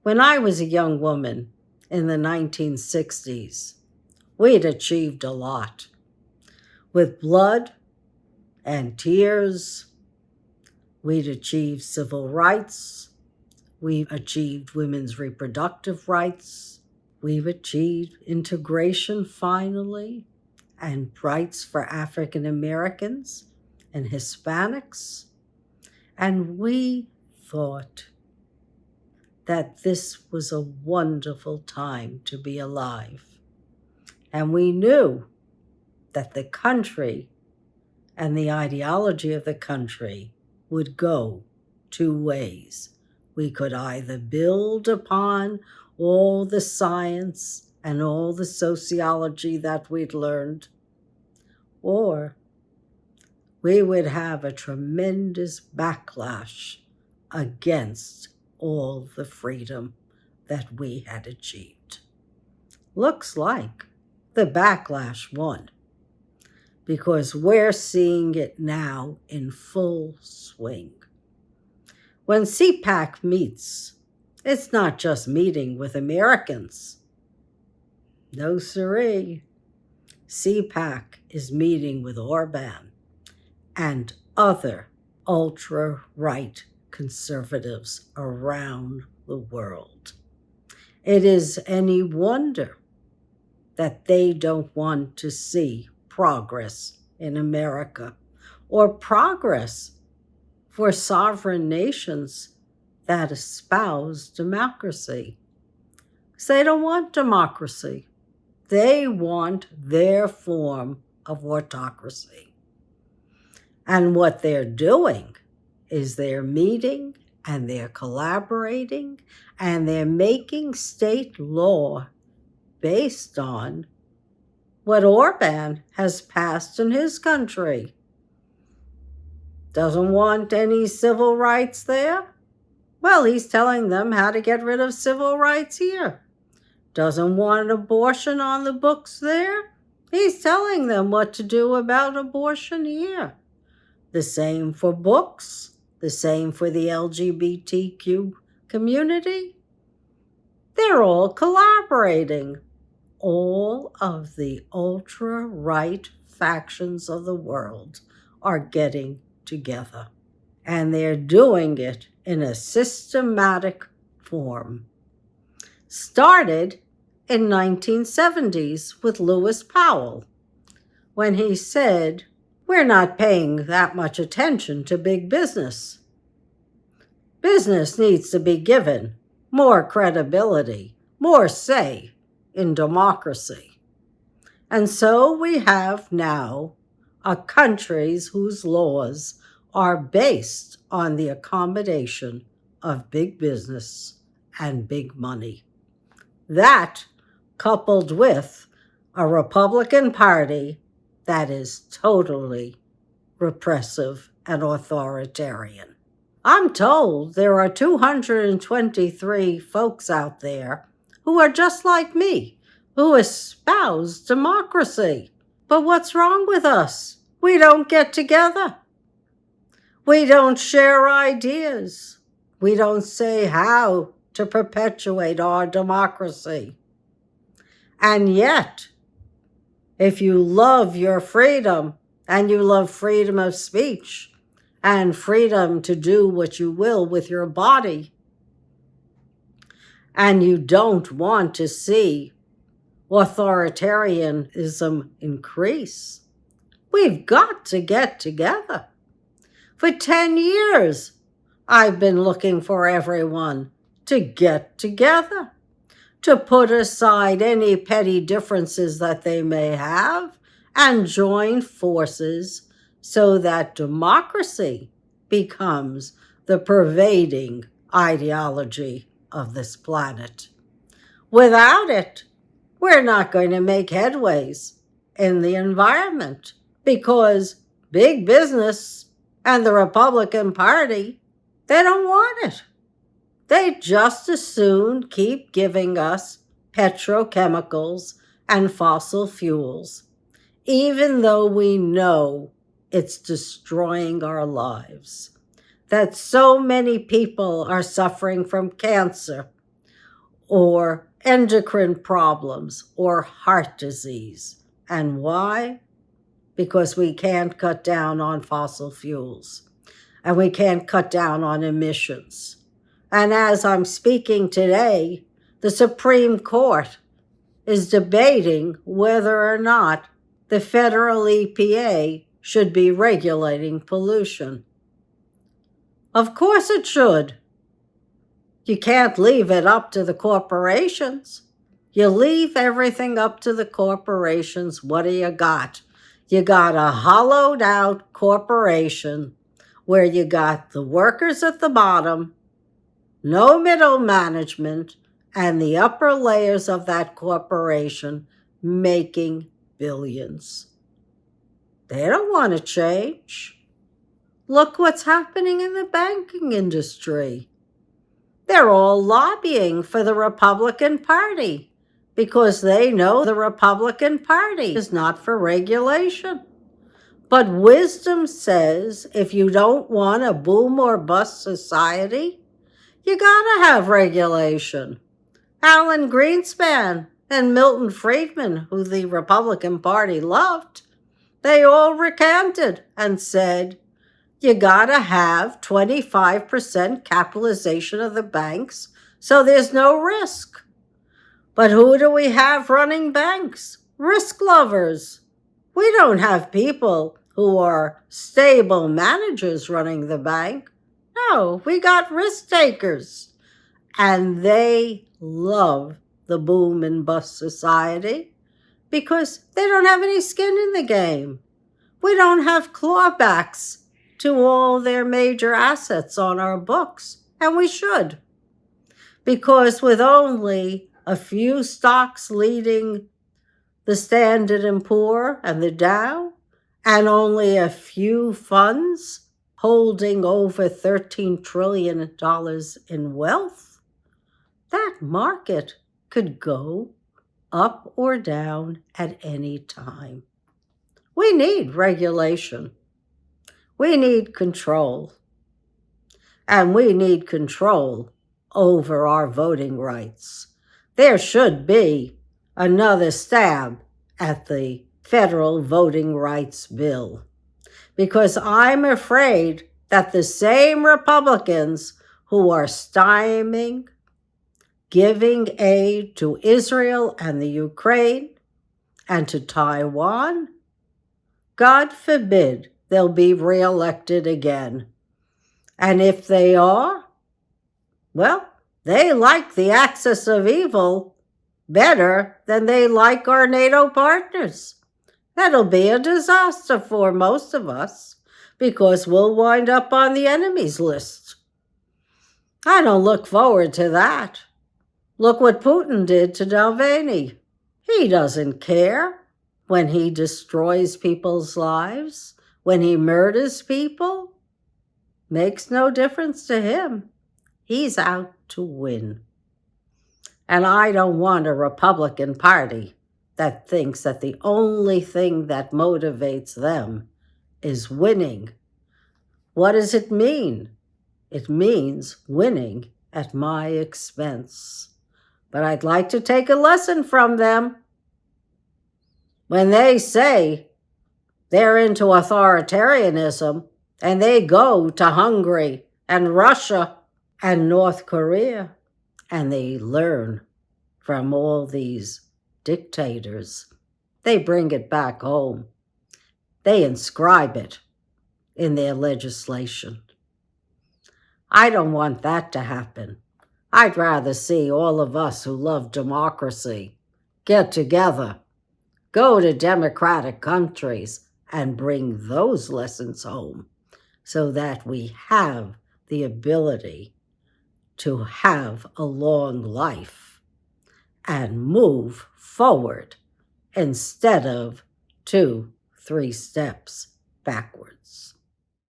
When I was a young woman in the 1960s, we'd achieved a lot. With blood and tears, we'd achieved civil rights. We've achieved women's reproductive rights. We've achieved integration finally, and rights for African Americans and Hispanics. And we thought that this was a wonderful time to be alive. And we knew that the country and the ideology of the country would go two ways. We could either build upon all the science and all the sociology that we'd learned, or we would have a tremendous backlash against all the freedom that we had achieved. Looks like the backlash won, because we're seeing it now in full swing. When CPAC meets, it's not just meeting with Americans. No siree. CPAC is meeting with Orban and other ultra-right conservatives around the world. It is any wonder that they don't want to see progress in America or progress for sovereign nations that espouse democracy. Because they don't want democracy. They want their form of autocracy. And what they're doing is they're meeting and they're collaborating and they're making state law based on what Orban has passed in his country. Doesn't want any civil rights there? Well, he's telling them how to get rid of civil rights here. Doesn't want abortion on the books there? He's telling them what to do about abortion here. The same for books, the same for the LGBTQ community. They're all collaborating. All of the ultra-right factions of the world are getting together. And they're doing it in a systematic form. Started in 1970s with Lewis Powell, when he said, we're not paying that much attention to big business. Business needs to be given more credibility, more say in democracy. And so we have now countries whose laws are based on the accommodation of big business and big money. That, coupled with a Republican Party that is totally repressive and authoritarian. I'm told there are 223 folks out there who are just like me, who espouse democracy. But what's wrong with us? We don't get together. We don't share ideas. We don't say how to perpetuate our democracy. And yet, if you love your freedom, and you love freedom of speech, and freedom to do what you will with your body, and you don't want to see authoritarianism increase, we've got to get together. For 10 years, I've been looking for everyone to get together, to put aside any petty differences that they may have and join forces so that democracy becomes the pervading ideology of this planet. Without it, we're not going to make headways in the environment because big business and the Republican Party, they don't want it. They just as soon keep giving us petrochemicals and fossil fuels, even though we know it's destroying our lives, that so many people are suffering from cancer, or endocrine problems or heart disease. And why? Because we can't cut down on fossil fuels and we can't cut down on emissions. And as I'm speaking today, the Supreme Court is debating whether or not the federal EPA should be regulating pollution. Of course it should. You can't leave it up to the corporations. You leave everything up to the corporations. What do you got? You got a hollowed out corporation where you got the workers at the bottom, no middle management, and the upper layers of that corporation making billions. They don't want to change. Look what's happening in the banking industry. They're all lobbying for the Republican Party because they know the Republican Party is not for regulation. But wisdom says if you don't want a boom or bust society, you gotta have regulation. Alan Greenspan and Milton Friedman, who the Republican Party loved, they all recanted and said, you gotta have 25% capitalization of the banks so there's no risk. But who do we have running banks? Risk lovers. We don't have people who are stable managers running the bank. No, we got risk takers. And they love the boom and bust society because they don't have any skin in the game. We don't have clawbacks to all their major assets on our books, and we should. Because with only a few stocks leading the Standard & Poor and the Dow, and only a few funds holding over $13 trillion in wealth, that market could go up or down at any time. We need regulation. We need control. And we need control over our voting rights. There should be another stab at the federal voting rights bill, because I'm afraid that the same Republicans who are stymieing giving aid to Israel and the Ukraine and to Taiwan, God forbid they'll be reelected again. And if they are, well, they like the axis of evil better than they like our NATO partners. That'll be a disaster for most of us because we'll wind up on the enemies list. I don't look forward to that. Look what Putin did to Navalny. He doesn't care when he destroys people's lives, when he murders people. Makes no difference to him. He's out to win. And I don't want a Republican Party that thinks that the only thing that motivates them is winning. What does it mean? It means winning at my expense. But I'd like to take a lesson from them. When they say they're into authoritarianism and they go to Hungary and Russia and North Korea and they learn from all these dictators, they bring it back home. They inscribe it in their legislation. I don't want that to happen. I'd rather see all of us who love democracy get together, go to democratic countries, and bring those lessons home so that we have the ability to have a long life and move forward instead of 2-3 steps backwards.